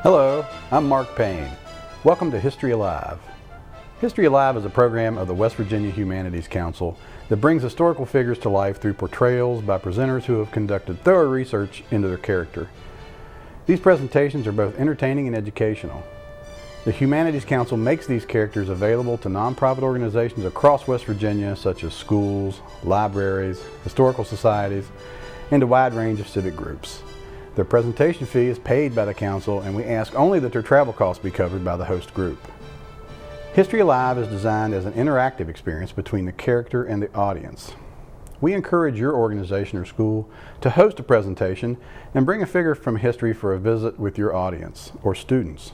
Hello, I'm Mark Payne. Welcome to History Alive. History Alive is a program of the West Virginia Humanities Council that brings historical figures to life through portrayals by presenters who have conducted thorough research into their character. These presentations are both entertaining and educational. The Humanities Council makes these characters available to nonprofit organizations across West Virginia, such as schools, libraries, historical societies, and a wide range of civic groups. Their presentation fee is paid by the Council, and we ask only that their travel costs be covered by the host group. History Alive is designed as an interactive experience between the character and the audience. We encourage your organization or school to host a presentation and bring a figure from history for a visit with your audience or students.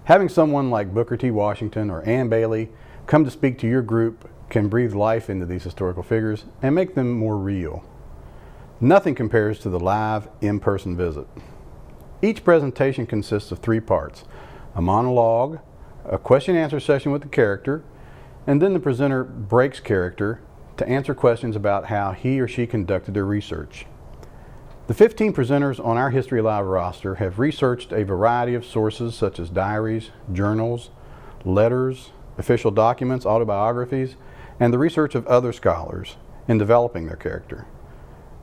Having someone like Booker T. Washington or Ann Bailey come to speak to your group can breathe life into these historical figures and make them more real. Nothing compares to the live, in-person visit. Each presentation consists of 3 parts: a monologue, a question-answer session with the character, and then the presenter breaks character to answer questions about how he or she conducted their research. The 15 presenters on our History Alive roster have researched a variety of sources such as diaries, journals, letters, official documents, autobiographies, and the research of other scholars in developing their character.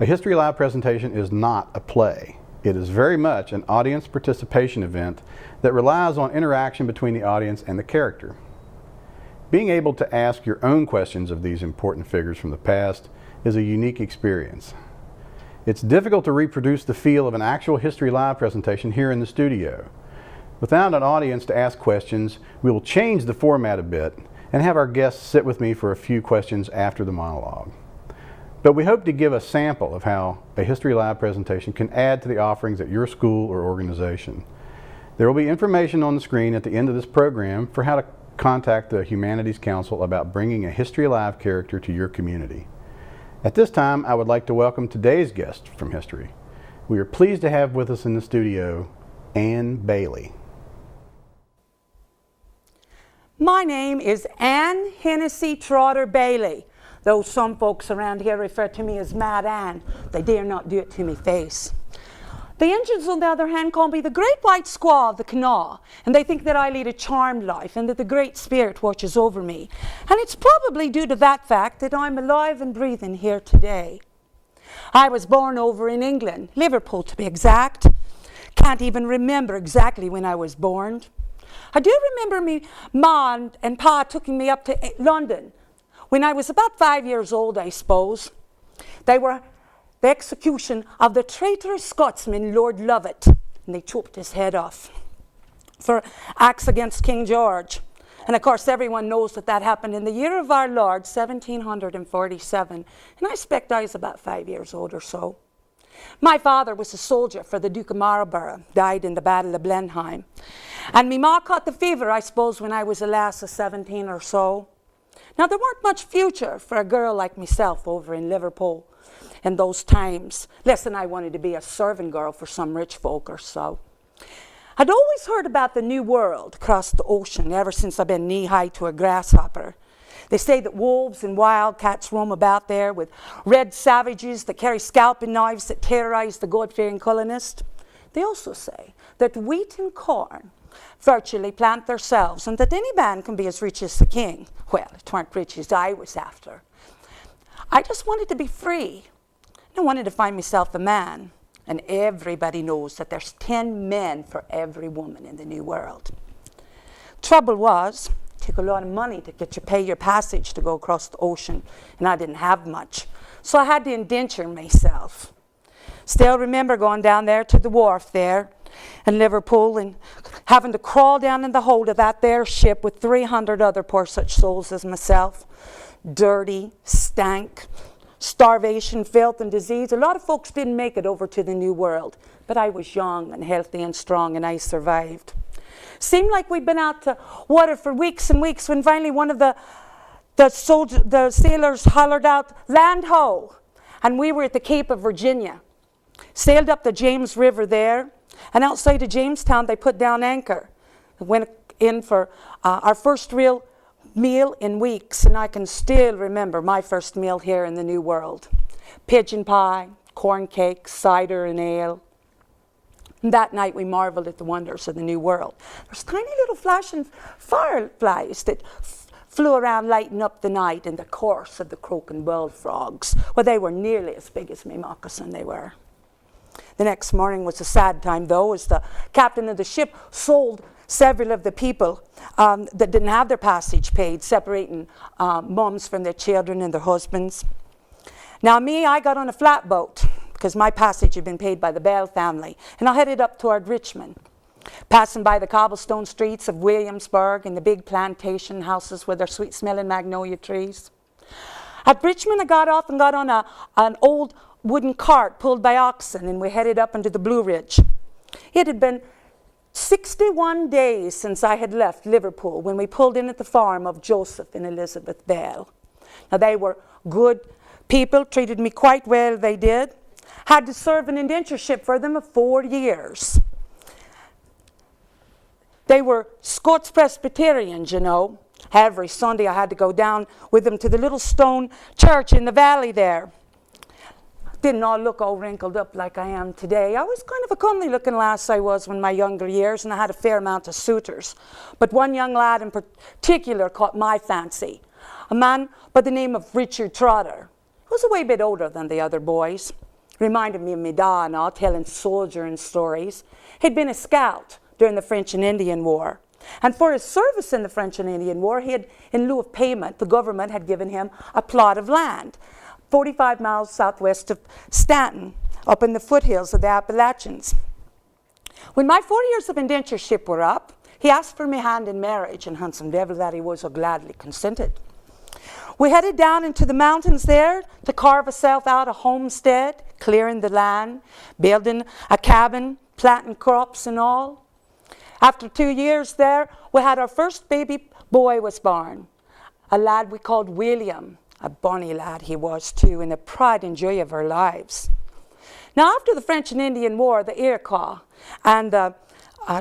A History Live presentation is not a play. It is very much an audience participation event that relies on interaction between the audience and the character. Being able to ask your own questions of these important figures from the past is a unique experience. It's difficult to reproduce the feel of an actual History Live presentation here in the studio. Without an audience to ask questions, we will change the format a bit and have our guests sit with me for a few questions after the monologue. But we hope to give a sample of how a History Live presentation can add to the offerings at your school or organization. There will be information on the screen at the end of this program for how to contact the Humanities Council about bringing a History Live character to your community. At this time, I would like to welcome today's guest from history. We are pleased to have with us in the studio Ann Bailey. My name is Ann Hennessy Trotter Bailey, though some folks around here refer to me as Mad Ann. They dare not do it to me face. The Indians, on the other hand, call me the Great White Squaw of the Kanawha, and they think that I lead a charmed life and that the Great Spirit watches over me. And it's probably due to that fact that I'm alive and breathing here today. I was born over in England, Liverpool to be exact. Can't even remember exactly when I was born. I do remember me Ma and Pa taking me up to London when I was about 5 years old, I suppose. They were the execution of the traitorous Scotsman, Lord Lovat, and they chopped his head off for acts against King George. And of course, everyone knows that that happened in the year of our Lord, 1747. And I expect I was about 5 years old or so. My father was a soldier for the Duke of Marlborough, died in the Battle of Blenheim. And me ma caught the fever, I suppose, when I was a lass of 17 or so. Now, there weren't much future for a girl like myself over in Liverpool in those times. Listen, I wanted to be a servant girl for some rich folk or so. I'd always heard about the New World across the ocean ever since I've been knee-high to a grasshopper. They say that wolves and wildcats roam about there with red savages that carry scalping knives that terrorize the God-fearing colonists. They also say that wheat and corn virtually plant themselves and that any man can be as rich as the king. Well, it weren't riches I was after. I just wanted to be free. I wanted to find myself a man. And everybody knows that there's 10 men for every woman in the New World. Trouble was, it took a lot of money to get you pay your passage to go across the ocean, and I didn't have much. So I had to indenture myself. Still remember going down there to the wharf there in Liverpool and having to crawl down in the hold of that there ship with 300 other poor such souls as myself. Dirty, stank, starvation, filth, and disease. A lot of folks didn't make it over to the New World, but I was young and healthy and strong, and I survived. Seemed like we'd been out to water for weeks and weeks when finally one of the sailors hollered out, "Land ho!" And we were at the Cape of Virginia. Sailed up the James River there, and outside of Jamestown they put down anchor. Went in for our first real meal in weeks, and I can still remember my first meal here in the New World. Pigeon pie, corn cakes, cider and ale. And that night we marveled at the wonders of the new world. There's tiny little flashing fireflies that flew around lighting up the night, and the course of the croaking bullfrogs. Well, they were nearly as big as me moccasin, they were. The next morning was a sad time, though, as the captain of the ship sold several of the people that didn't have their passage paid, separating mums from their children and their husbands. Now me, I got on a flatboat because my passage had been paid by the Bell family, and I headed up toward Richmond, passing by the cobblestone streets of Williamsburg and the big plantation houses with their sweet-smelling magnolia trees. At Richmond, I got off and got on an old wooden cart pulled by oxen, and we headed up into the Blue Ridge. It had been 61 days since I had left Liverpool when we pulled in at the farm of Joseph and Elizabeth Bell. Now, they were good people, treated me quite well, they did. Had to serve an indentureship for them of 4 years. They were Scots Presbyterians, you know. Every Sunday I had to go down with them to the little stone church in the valley there. Didn't all look all wrinkled up like I am today. I was kind of a comely looking lass I was in my younger years, and I had a fair amount of suitors. But one young lad in particular caught my fancy. A man by the name of Richard Trotter. He was a wee bit older than the other boys. Reminded me of me da and all, telling soldiering stories. He'd been a scout during the French and Indian War. And for his service in the French and Indian War, he had, in lieu of payment, the government had given him a plot of land, 45 miles southwest of Stanton, up in the foothills of the Appalachians. When my 4 years of indentureship were up, he asked for me hand in marriage, and handsome devil that he was, so gladly consented. We headed down into the mountains there to carve ourselves out a homestead, clearing the land, building a cabin, planting crops and all. After 2 years there, we had our first baby boy was born, a lad we called William. A bonny lad he was too, and the pride and joy of our lives. Now, after the French and Indian War, the Iroquois and the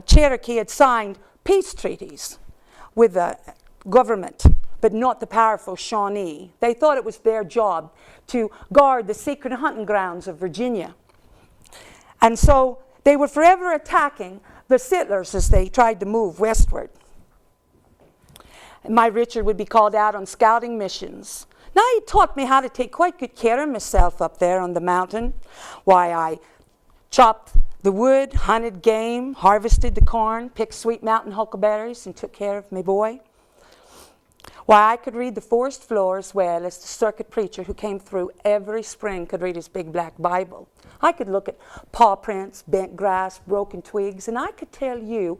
Cherokee had signed peace treaties with the government, but not the powerful Shawnee. They thought it was their job to guard the secret hunting grounds of Virginia. And so they were forever attacking the settlers as they tried to move westward. And my Richard would be called out on scouting missions. Now, he taught me how to take quite good care of myself up there on the mountain. Why, I chopped the wood, hunted game, harvested the corn, picked sweet mountain huckleberries, and took care of my boy. Why, I could read the forest floor as well as the circuit preacher who came through every spring could read his big black Bible. I could look at paw prints, bent grass, broken twigs, and I could tell you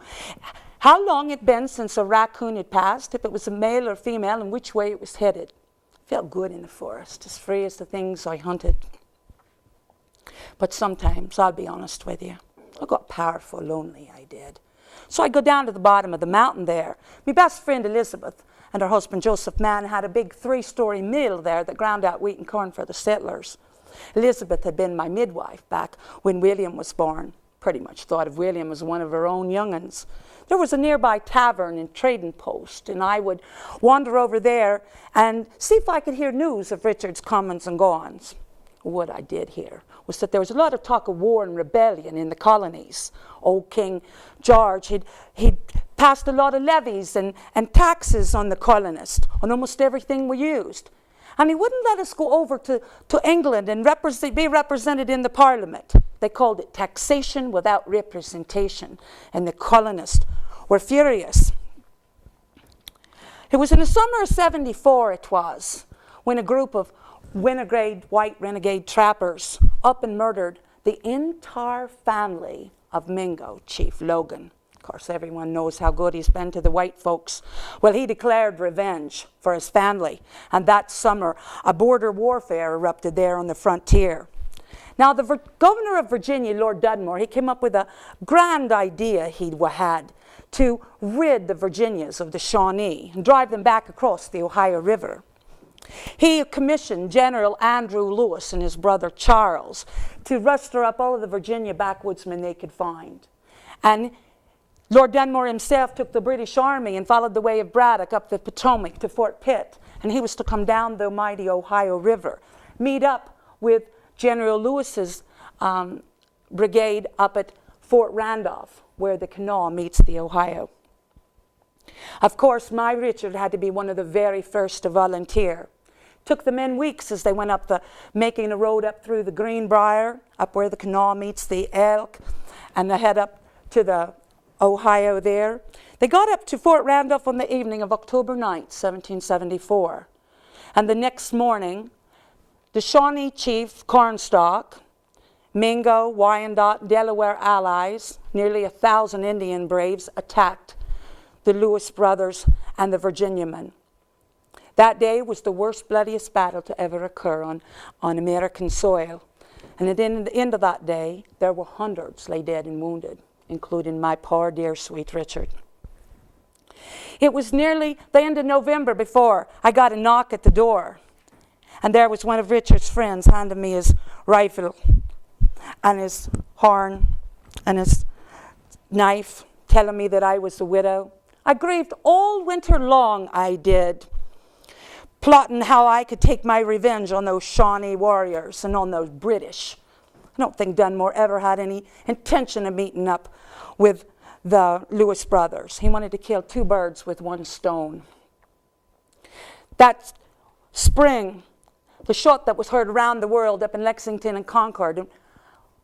how long it had been since a raccoon had passed, if it was a male or female, and which way it was headed. Felt good in the forest, as free as the things I hunted. But sometimes, I'll be honest with you, I got powerful lonely, I did. So I'd go down to the bottom of the mountain there. My best friend Elizabeth and her husband Joseph Mann had a big 3-story mill there that ground out wheat and corn for the settlers. Elizabeth had been my midwife back when William was born. Pretty much thought of William as one of her own young'uns. There was a nearby tavern and trading post, and I would wander over there and see if I could hear news of Richard's comings and goings. What I did hear was that there was a lot of talk of war and rebellion in the colonies. Old King George, he'd passed a lot of levies and taxes on the colonists, on almost everything we used. And he wouldn't let us go over to England and be represented in the Parliament. They called it taxation without representation, and the colonists were furious. It was in the summer of '74, it was, when a group of white renegade trappers up and murdered the entire family of Mingo, Chief Logan. Of course, everyone knows how good he's been to the white folks. Well, he declared revenge for his family, and that summer, a border warfare erupted there on the frontier. Now, the governor of Virginia, Lord Dudmore, he came up with a grand idea he had to rid the Virginias of the Shawnee and drive them back across the Ohio River. He commissioned General Andrew Lewis and his brother Charles to muster up all of the Virginia backwoodsmen they could find. And Lord Dunmore himself took the British Army and followed the way of Braddock up the Potomac to Fort Pitt. And he was to come down the mighty Ohio River, meet up with General Lewis's brigade up at Fort Randolph, where the canal meets the Ohio. Of course, my Richard had to be one of the very first to volunteer. Took the men weeks as they went up making the road up through the Greenbrier, up where the canal meets the Elk, and they head up to the Ohio there. They got up to Fort Randolph on the evening of October 9th, 1774. And the next morning, the Shawnee chief Cornstalk, Mingo, Wyandotte, Delaware allies, nearly 1,000 Indian braves, attacked the Lewis brothers and the Virginiamen. That day was the worst, bloodiest battle to ever occur on American soil. And at the end of that day, there were hundreds lay dead and wounded, including my poor, dear, sweet Richard. It was nearly the end of November before I got a knock at the door. And there was one of Richard's friends handing me his rifle and his horn and his knife, telling me that I was a widow. I grieved all winter long, I did, plotting how I could take my revenge on those Shawnee warriors and on those British. I don't think Dunmore ever had any intention of meeting up with the Lewis brothers. He wanted to kill two birds with one stone. That spring, the shot that was heard around the world up in Lexington and Concord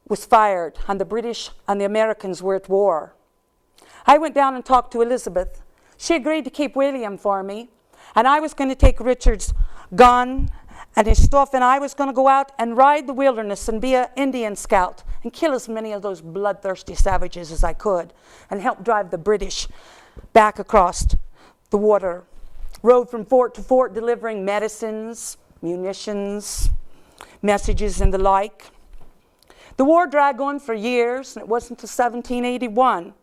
was fired, and the British and the Americans were at war. I went down and talked to Elizabeth. She agreed to keep William for me, and I was going to take Richard's gun and his stuff, and I was going to go out and ride the wilderness and be an Indian scout and kill as many of those bloodthirsty savages as I could and help drive the British back across the water. Rode from fort to fort delivering medicines, munitions, messages, and the like. The war dragged on for years, and it wasn't until 1781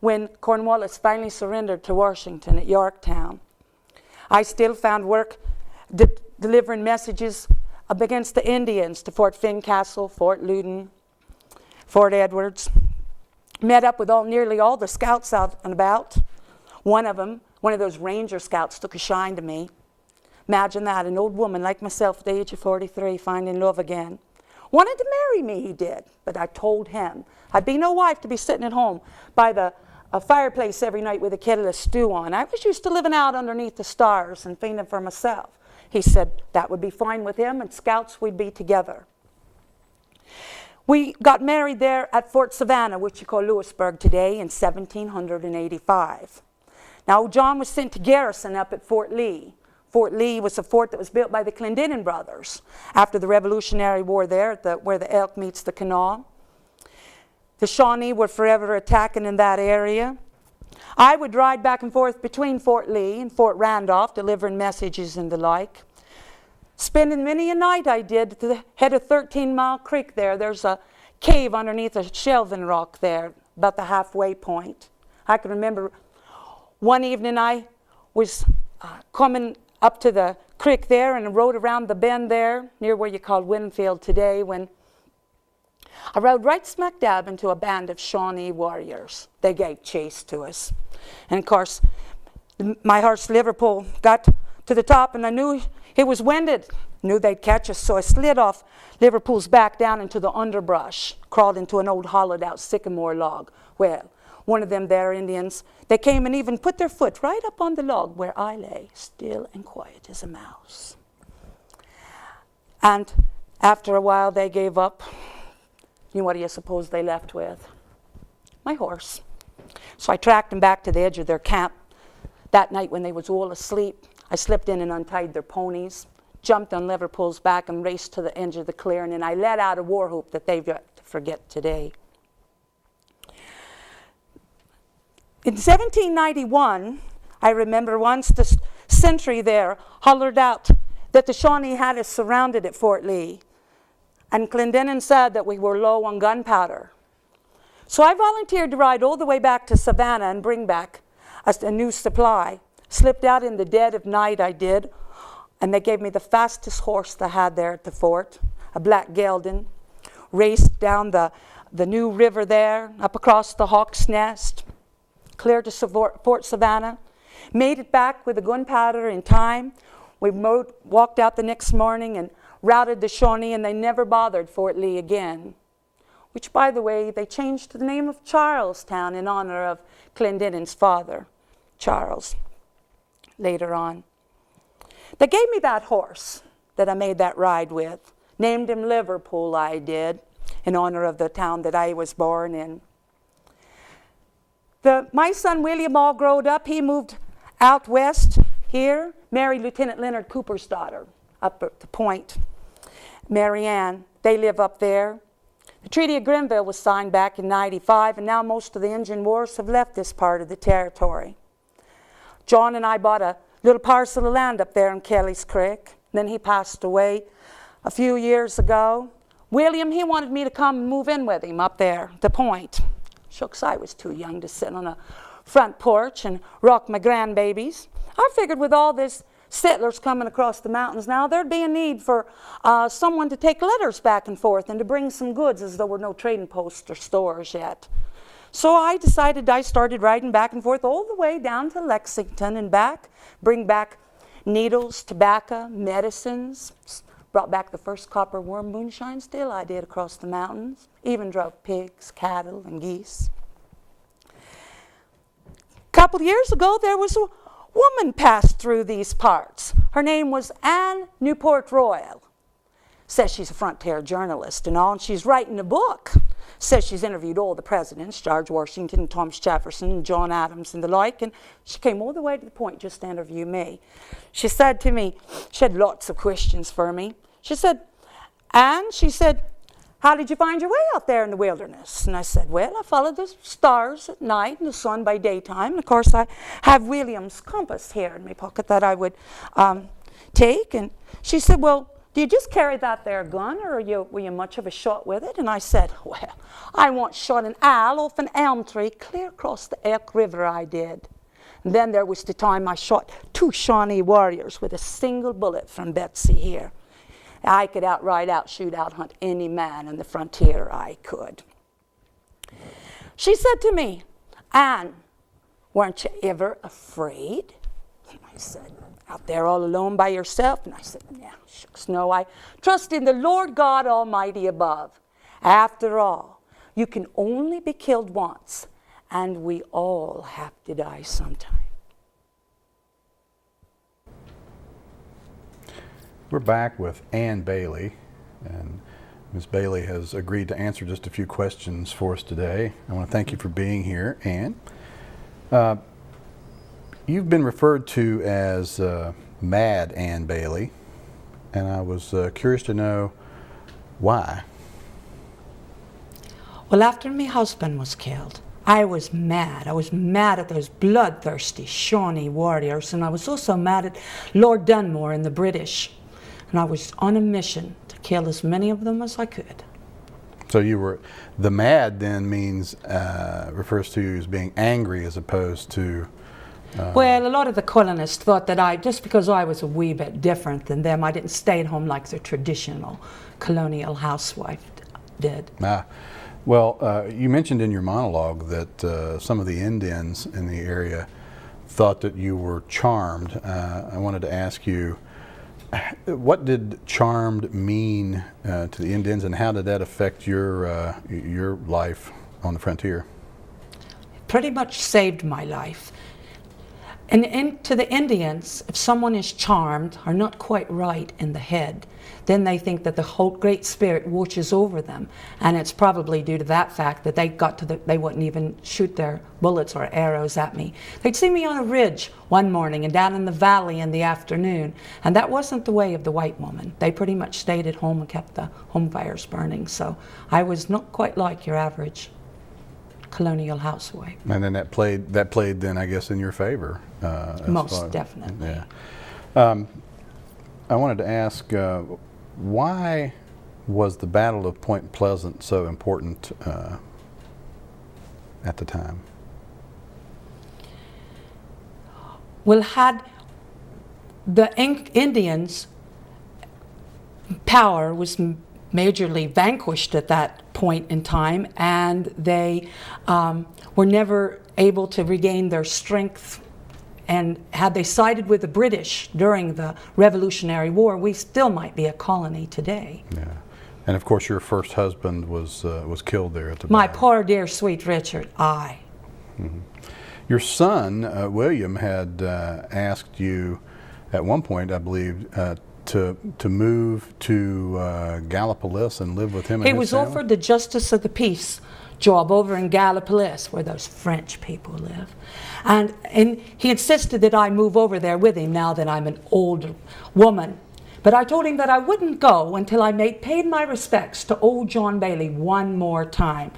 when Cornwallis finally surrendered to Washington at Yorktown. I still found work delivering messages up against the Indians to Fort Fincastle, Fort Loudon, Fort Edwards. Met up with nearly all the scouts out and about. One of those ranger scouts, took a shine to me. Imagine that, an old woman like myself at the age of 43 finding love again. Wanted to marry me, he did, but I told him I'd be no wife to be sitting at home by a fireplace every night with a kettle of stew on. I was used to living out underneath the stars and fending for myself. He said that would be fine with him, and scouts we'd be together. We got married there at Fort Savannah, which you call Louisburg today, in 1785. Now, John was sent to garrison up at Fort Lee. Fort Lee was a fort that was built by the Clendenin brothers after the Revolutionary War there, where the Elk meets the canal. The Shawnee were forever attacking in that area. I would ride back and forth between Fort Lee and Fort Randolph, delivering messages and the like. Spending many a night I did at the head of 13 Mile Creek there. There's a cave underneath a shelving rock there, about the halfway point. I can remember one evening I was coming up to the creek there and rode around the bend there, near where you call Winfield today, when I rode right smack dab into a band of Shawnee warriors. They gave chase to us. And of course, my horse Liverpool got to the top, and I knew it was winded. Knew they'd catch us, so I slid off Liverpool's back down into the underbrush, crawled into an old hollowed out sycamore log. Well, one of them there Indians, they came and even put their foot right up on the log where I lay, still and quiet as a mouse. And after a while they gave up. You know, what do you suppose they left with? My horse. So I tracked them back to the edge of their camp. That night when they was all asleep, I slipped in and untied their ponies, jumped on Liverpool's back and raced to the edge of the clearing, and I let out a war whoop that they've got to forget today. In 1791, I remember once the sentry there hollered out that the Shawnee had us surrounded at Fort Lee, and Clendenin said that we were low on gunpowder. So I volunteered to ride all the way back to Savannah and bring back a new supply. Slipped out in the dead of night, I did, and they gave me the fastest horse they had there at the fort, a black gelding. Raced down the new river there, up across the Hawk's Nest, clear to Fort Savannah. Made it back with the gunpowder in time. We walked out the next morning and routed the Shawnee, and they never bothered Fort Lee again. which, by the way, they changed to the name of Charlestown in honor of Clendenin's father, Charles, later on. They gave me that horse that I made that ride with. Named him Liverpool, I did, in honor of the town that I was born in. My son William all growed up. He moved out west here, married Lieutenant Leonard Cooper's daughter up at the Point. Mary Ann, they live up there. The Treaty of Grenville was signed back in '95, and now most of the Indian wars have left this part of the territory. John and I bought a little parcel of land up there in Kelly's Creek. Then he passed away a few years ago. William, he wanted me to come and move in with him up there, the Point. Shucks, I was too young to sit on a front porch and rock my grandbabies. I figured with all this settlers coming across the mountains now, there'd be a need for someone to take letters back and forth and to bring some goods, as there were no trading posts or stores yet. So I decided I started riding back and forth all the way down to Lexington and back, bring back needles, tobacco, medicines, brought back the first copper worm moonshine still I did across the mountains, even drove pigs, cattle, and geese. A couple years ago, there was a woman passed through these parts. Her name was Anne Newport Royal. Says she's a frontier journalist and all, and she's writing a book. Says she's interviewed all the presidents, George Washington, Thomas Jefferson, and John Adams, and the like, and she came all the way to the Point just to interview me. She said to me, she had lots of questions for me. She said, Anne, she said, how did you find your way out there in the wilderness? And I said, well, I followed the stars at night and the sun by daytime. And of course, I have William's compass here in my pocket that I would take. And she said, well, do you just carry that there gun, or were you much of a shot with it? And I said, well, I once shot an owl off an elm tree clear across the Elk River, I did. And then there was the time I shot 2 Shawnee warriors with a single bullet from Betsy here. I could shoot, hunt any man in the frontier I could. She said to me, Anne, weren't you ever afraid? And I said, out there all alone by yourself? And I said, yeah, shucks, no, I trust in the Lord God Almighty above. After all, you can only be killed once, and we all have to die sometime. We're back with Ann Bailey, and Ms. Bailey has agreed to answer just a few questions for us today. I want to thank you for being here, Ann. You've been referred to as Mad Ann Bailey, and I was curious to know why. Well, after my husband was killed, I was mad. I was mad at those bloodthirsty Shawnee warriors, and I was also mad at Lord Dunmore and the British. And I was on a mission to kill as many of them as I could. So you were, the mad then means, refers to you as being angry as opposed to... Well, a lot of the colonists thought that just because I was a wee bit different than them, I didn't stay at home like the traditional colonial housewife did. Well, you mentioned in your monologue that some of the Indians in the area thought that you were charmed. I wanted to ask you, what did charmed mean to the Indians, and how did that affect your life on the frontier? It pretty much saved my life. And to the Indians, if someone is charmed or not quite right in the head, then they think that the whole Great Spirit watches over them. And it's probably due to that fact that they wouldn't even shoot their bullets or arrows at me. They'd see me on a ridge one morning and down in the valley in the afternoon. And that wasn't the way of the white woman. They pretty much stayed at home and kept the home fires burning. So I was not quite like your average colonial housewife. And then that played then, I guess, in your favor. Most definitely. Yeah. I wanted to ask, why was the Battle of Point Pleasant so important at the time? Well, had the Indians' power was majorly vanquished at that point in time, and they were never able to regain their strength. And had they sided with the British during the Revolutionary War, we still might be a colony today. Yeah. And of course, your first husband was killed there at the My battle. poor dear sweet Richard, I. Your son, William, had asked you at one point, I believe, to move to Gallipolis and live with him and He his was family? offered the Justice of the Peace job over in Gallipolis, where those French people live. And he insisted that I move over there with him now that I'm an old woman. But I told him that I wouldn't go until I paid my respects to old John Bailey one more time.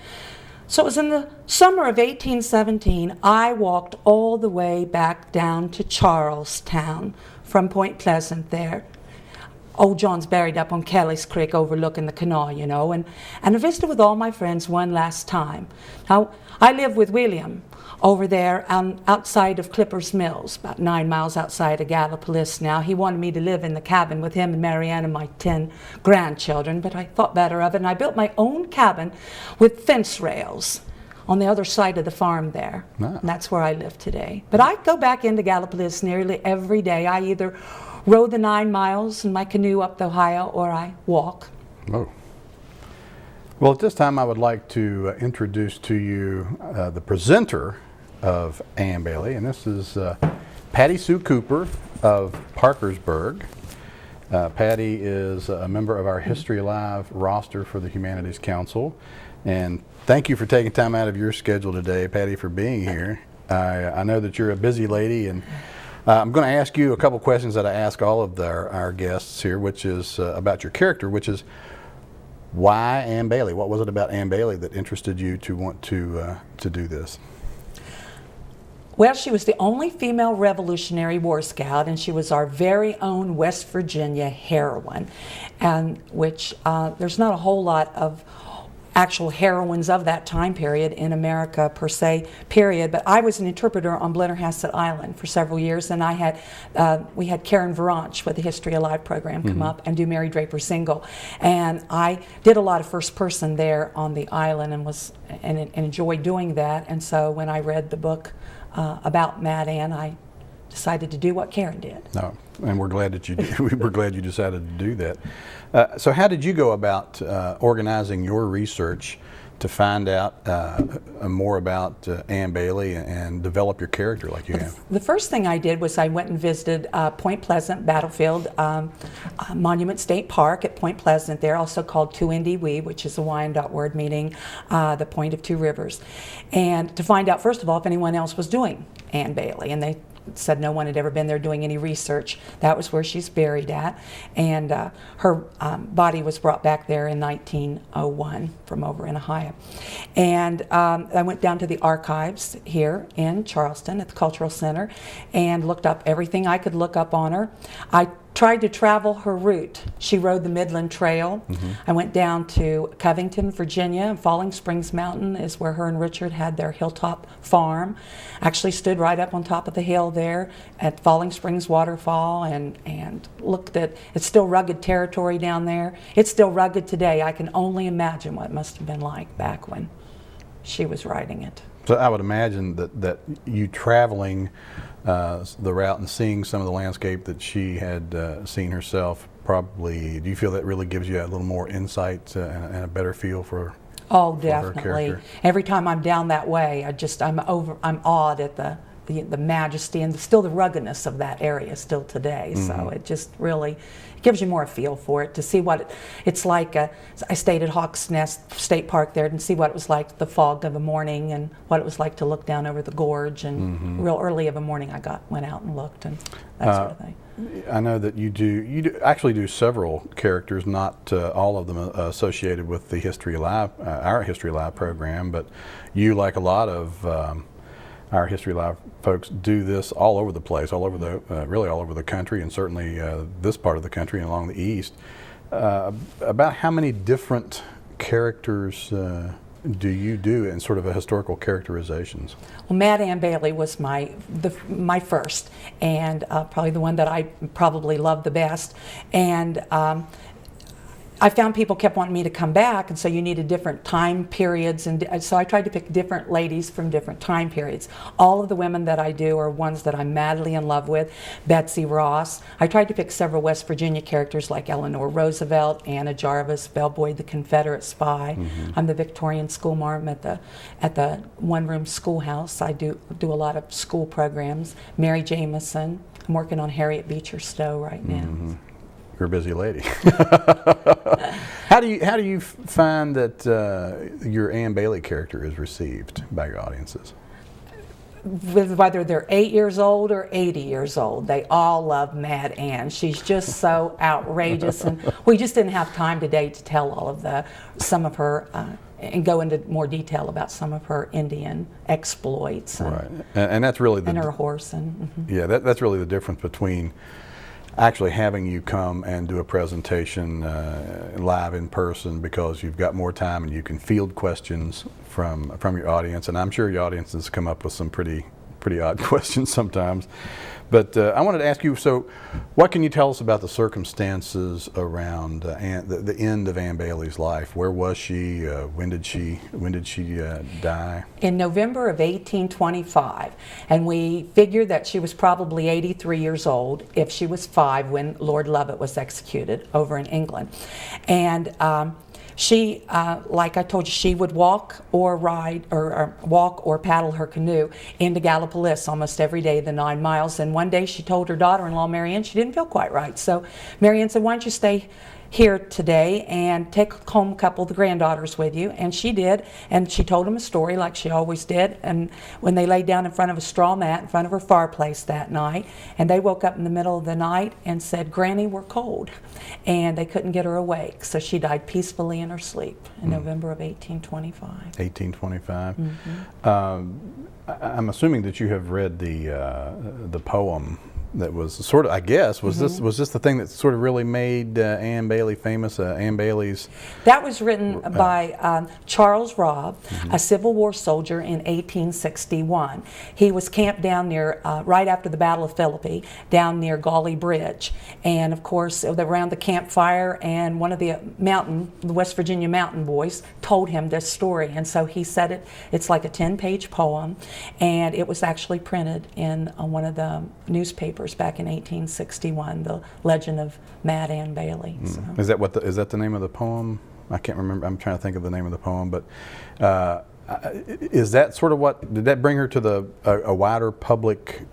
So it was in the summer of 1817, I walked all the way back down to Charlestown from Point Pleasant there. Old John's buried up on Kelly's Creek overlooking the canal, you know, and I visited with all my friends one last time. Now, I live with William over there outside of Clipper's Mills, about 9 miles outside of Gallipolis now. He wanted me to live in the cabin with him and Marianne and my 10 grandchildren, but I thought better of it, and I built my own cabin with fence rails on the other side of the farm there. Nice. And that's where I live today. But I go back into Gallipolis nearly every day. I either row the 9 miles in my canoe up the Ohio, or I walk. Oh. Well, at this time, I would like to introduce to you the presenter of Ann Bailey, and this is Patty Sue Cooper of Parkersburg. Patty is a member of our History Alive roster for the Humanities Council, and thank you for taking time out of your schedule today, Patty, for being here. I know that you're a busy lady, and I'm going to ask you a couple questions that I ask all of our guests here, which is about your character, which is why Ann Bailey? What was it about Ann Bailey that interested you to want to do this? Well, she was the only female Revolutionary War scout, and she was our very own West Virginia heroine, and which there's not a whole lot of actual heroines of that time period in America per se, period. But I was an interpreter on Blennerhassett Island for several years, and we had Karen Veranch with the History Alive program come up and do Mary Draper Single, and I did a lot of first person there on the island and enjoyed doing that. And so when I read the book about Mad Ann, I decided to do what Karen did. No, and we're glad that you did. We're glad you decided to do that. So how did you go about organizing your research to find out more about Ann Bailey and develop your character like you have? The first thing I did was I went and visited Point Pleasant Battlefield Monument State Park at Point Pleasant there, also called Tuindee, which is a Wyandot word meaning the point of two rivers, and to find out first of all if anyone else was doing Ann Bailey, and they said no one had ever been there doing any research. That was where she's buried at, and her body was brought back there in 1901 from over in Ohio. And I went down to the archives here in Charleston at the Cultural Center and looked up everything I could look up on her. I tried to travel her route. She rode the Midland Trail. I went down to Covington, Virginia, and Falling Springs Mountain is where her and Richard had their hilltop farm. Actually stood right up on top of the hill there at Falling Springs Waterfall and looked at, it's still rugged territory down there. It's still rugged today. I can only imagine what it must have been like back when she was riding it. So I would imagine that you traveling the route and seeing some of the landscape that she had seen herself, probably, do you feel that really gives you a little more insight and a better feel for Oh, her definitely. character? Every time I'm down that way, I'm awed at the majesty and still the ruggedness of that area still today. So it just really gives you more a feel for it, to see what it's like. I stayed at Hawks Nest State Park there and see what it was like the fog of the morning and what it was like to look down over the gorge. And real early of a morning I went out and looked and that sort of thing. I know that you actually do several characters, not all of them associated with the History Alive, our History Alive program, but you, like a lot of our History Alive folks, do this all over the place, all over the really all over the country, and certainly this part of the country and along the east. About how many different characters do you do in sort of a historical characterizations? Well, Mad Ann Bailey was my first, and probably the one that I probably loved the best. And I found people kept wanting me to come back, and so you needed different time periods, and so I tried to pick different ladies from different time periods. All of the women that I do are ones that I'm madly in love with. Betsy Ross. I tried to pick several West Virginia characters like Eleanor Roosevelt, Anna Jarvis, Bellboy the Confederate Spy. I'm the Victorian schoolmarm at the one-room schoolhouse. I do a lot of school programs. Mary Jameson. I'm working on Harriet Beecher Stowe right now. You're a busy lady. How do you find that your Anne Bailey character is received by your audiences? With whether they're 8 years old or 80 years old, they all love Mad Anne. She's just so outrageous, and we just didn't have time today to tell all of some of her and go into more detail about some of her Indian exploits. Right, and that's really and her horse and yeah, that's really the difference between actually having you come and do a presentation live in person, because you've got more time and you can field questions from your audience, and I'm sure your audiences come up with some pretty odd questions sometimes. But I wanted to ask you, so what can you tell us about the circumstances around the end of Anne Bailey's life? Where was she? When did she die? In November of 1825, and we figure that she was probably 83 years old if she was 5 when Lord Lovat was executed over in England. And she, like I told you, she would walk or ride or walk or paddle her canoe into Gallipolis almost every day, the 9 miles. And one day she told her daughter-in-law, Marianne, she didn't feel quite right. So Marianne said, why don't you stay here today and take home a couple of the granddaughters with you? And she did, and she told them a story like she always did. And when they laid down in front of a straw mat in front of her fireplace that night, and they woke up in the middle of the night and said, Granny, we're cold. And they couldn't get her awake, so she died peacefully in her sleep in November of 1825. 1825. I'm assuming that you have read the poem that was sort of, I guess, was this the thing that sort of really made Anne Bailey famous? Anne Bailey's. That was written by Charles Robb, a Civil War soldier in 1861. He was camped down near, right after the Battle of Philippi, down near Gauley Bridge. And of course, they were around the campfire, and one of the West Virginia mountain boys told him this story. And so he said it. It's like a 10-page poem, and it was actually printed in one of the newspapers back in 1861, The Legend of Mad Anne Bailey. So. Is that the name of the poem? I can't remember. I'm trying to think of the name of the poem, but is that sort of what did that bring her to a wider public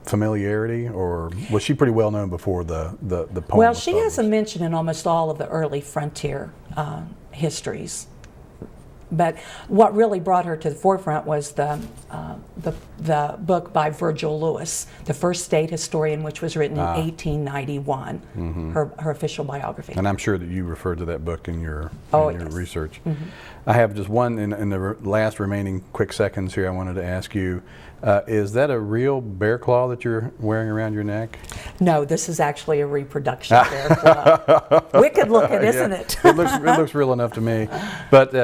familiarity, or was she pretty well known before the poem? Well, was she published? has a mention in almost all of the early frontier histories. But what really brought her to the forefront was the book by Virgil Lewis, The First State Historian, which was written in 1891, her official biography. And I'm sure that you referred to that book in your yes. research. I have just one in the last remaining quick seconds here. I wanted to ask you, is that a real bear claw that you're wearing around your neck? No, this is actually a reproduction bear claw. Wicked looking, isn't it? It looks real enough to me. But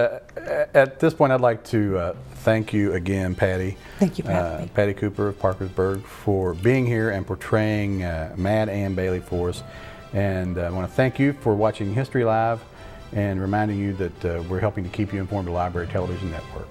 at this point, I'd like to thank you again, Patty. Thank you for having me. Patty Cooper of Parkersburg, for being here and portraying Mad Anne Bailey for us. And I want to thank you for watching History Live and reminding you that we're helping to keep you informed of the Library Television Network.